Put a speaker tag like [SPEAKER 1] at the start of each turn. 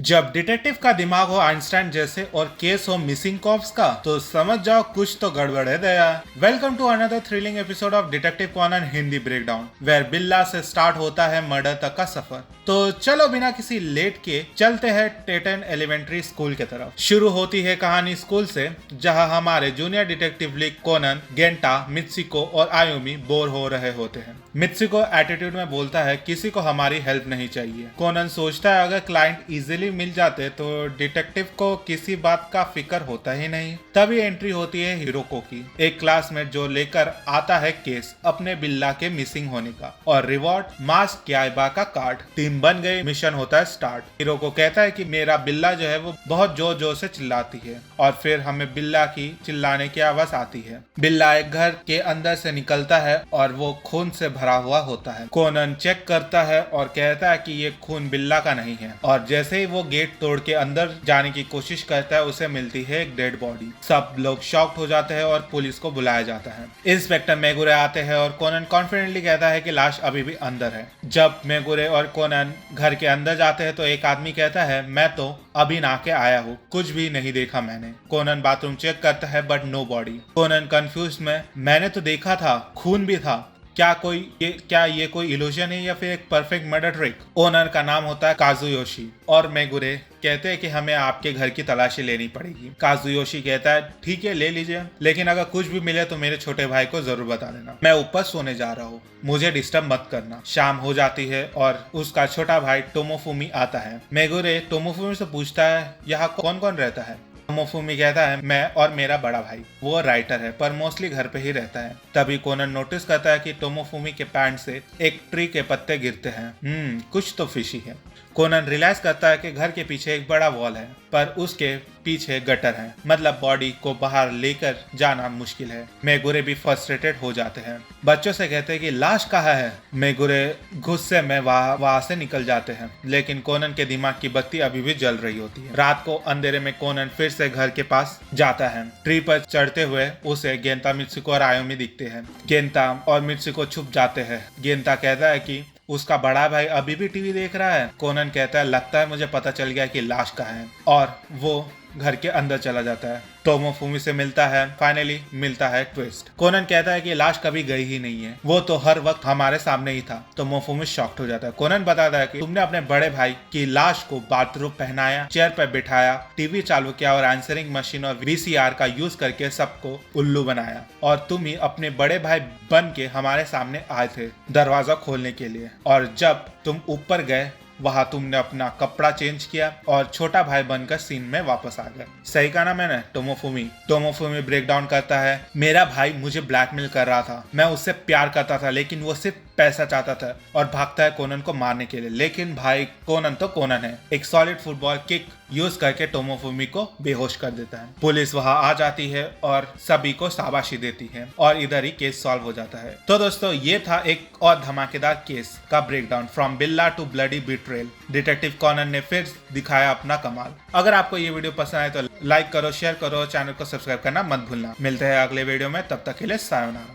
[SPEAKER 1] जब डिटेक्टिव का दिमाग हो आइंस्टाइन जैसे और केस हो मिसिंग कॉप्स का, तो समझ जाओ कुछ तो गड़बड़ है Daya. Welcome to another thrilling episode of detective Conan Hindi breakdown, where बिल्ला से स्टार्ट होता है मर्डर तक का सफर। तो चलो बिना किसी लेट के चलते हैं टेटन एलिमेंट्री स्कूल की तरफ। शुरू होती है कहानी स्कूल से, जहां हमारे junior detective league Conan, Genta, Mitsuko और आयुमी बोर हो रहे होते हैं। मित्सुको एटीट्यूड में बोलता है किसी को हमारी हेल्प नहीं चाहिए। कोनन सोचता है अगर क्लाइंट इजीली मिल जाते तो डिटेक्टिव को किसी बात का फिक्र होता ही नहीं। तभी एंट्री होती है हिरोको की, एक क्लासमेट जो लेकर आता है केस अपने बिल्ला के मिसिंग होने का, और रिवॉर्ड मास्क क्याइबा का कार्ड। टीम बन गई, मिशन होता है स्टार्ट। हिरोको कहता है कि मेरा बिल्ला जो है वो बहुत जोर जोर से चिल्लाती है, और फिर हमें बिल्ला की चिल्लाने की आवाज आती है। बिल्ला एक घर के अंदर से निकलता है और वो खून से भरा हुआ होता है। कोनन चेक करता है और कहता है कि ये खून बिल्ला का नहीं है, और जैसे ही वो गेट तोड़ के अंदर जाने की कोशिश करता है उसे मिलती है एक डेड बॉडी। सब लोग शॉक्ड हो जाते हैं और पुलिस को बुलाया जाता है। इंस्पेक्टर मेगुरे आते हैं और कोनन कॉन्फिडेंटली कहता है कि लाश अभी भी अंदर है। जब मेगुरे और कोनन घर के अंदर जाते हैं तो एक आदमी कहता है मैं तो अभी नहा के आया हूँ, कुछ भी नहीं देखा मैंने। कोनन बाथरूम चेक करता है but no body. Conan confuse में मैंने तो देखा था, खून भी था, क्या ये कोई इल्यूजन है या फिर एक परफेक्ट मर्डर ट्रिक। ओनर का नाम होता है काजुयोशी, और मेगुरे कहते हैं कि हमें आपके घर की तलाशी लेनी पड़ेगी। काजुयोशी कहता है ठीक है ले लीजिए, लेकिन अगर कुछ भी मिले तो मेरे छोटे भाई को जरूर बता देना। मैं ऊपर सोने जा रहा हूँ, मुझे डिस्टर्ब मत करना। शाम हो जाती है और उसका छोटा भाई टोमोफुमी आता है। मेगुरे टोमोफुमी से पूछता है यहाँ कौन कौन रहता है। टोमोफुमी कहता है मैं और मेरा बड़ा भाई। वो राइटर है पर मोस्टली घर पे ही रहता है। तभी कोनन नोटिस करता है कि टोमोफुमी के पैंट से एक ट्री के पत्ते गिरते हैं। कुछ तो फिशी है। कोनन रियलाइज करता है कि घर के पीछे एक बड़ा वॉल है, पर उसके पीछे गटर है, मतलब बॉडी को बाहर लेकर जाना मुश्किल है। मेगुरे भी फ्रस्ट्रेटेड हो जाते हैं। बच्चों से कहते हैं कि लाश कहाँ है। मेगुरे गुस्से में वहां से निकल जाते हैं, लेकिन कोनन के दिमाग की बत्ती अभी भी जल रही होती है। रात को अंधेरे में कोनन फिर से घर के पास जाता है। ट्री पर चढ़ते हुए उसे गेंता, मित्सुको और आयुमी दिखते हैं। गेंता और मित्सुको छुप जाते हैं। गेंता कहता है कि उसका बड़ा भाई अभी भी टीवी देख रहा है। कोनन कहता है लगता है मुझे पता चल गया कि लाश कहाँ है, और वो घर के अंदर चला जाता है। टोमोफुमी से मिलता है। फाइनली मिलता है ट्विस्ट। कोनन कहता है कि लाश कभी गई ही नहीं है, वो तो हर वक्त हमारे सामने ही था। टोमोफुमी शॉक्ड हो जाता है। कोनन बताता है कि तुमने अपने बड़े भाई की लाश को बाथरूम पहनाया, चेयर पर बिठाया, टीवी चालू किया और आंसरिंग मशीन और वीसीआर का यूज करके सबको उल्लू बनाया, और तुम ही अपने बड़े भाई बन के हमारे सामने आए थे दरवाजा खोलने के लिए। और जब तुम ऊपर गए वहां तुमने अपना कपड़ा चेंज किया और छोटा भाई बनकर सीन में वापस आ गए। सही कहा ना मैंने। टोमोफुमी ब्रेक डाउन करता है मेरा भाई मुझे ब्लैकमेल कर रहा था, मैं उससे प्यार करता था, लेकिन वो सिर्फ पैसा चाहता था, और भागता है कोनन को मारने के लिए। लेकिन भाई कोनन तो कोनन है, एक सॉलिड फुटबॉल किक यूज करके टोमोफुमी को बेहोश कर देता है। पुलिस वहां आ जाती है और सभी को शाबाशी देती है, और इधर ही केस सॉल्व हो जाता है। तो दोस्तों ये था एक और धमाकेदार केस का ब्रेकडाउन, फ्रॉम बिल्ला to bloody betrayal. Detective Conan ने फिर दिखाया अपना कमाल। अगर आपको ये वीडियो पसंद आए तो लाइक करो, शेयर करो, चैनल को सब्सक्राइब करना मत भूलना। मिलते हैं अगले वीडियो में, तब तक के लिए सायोनारा।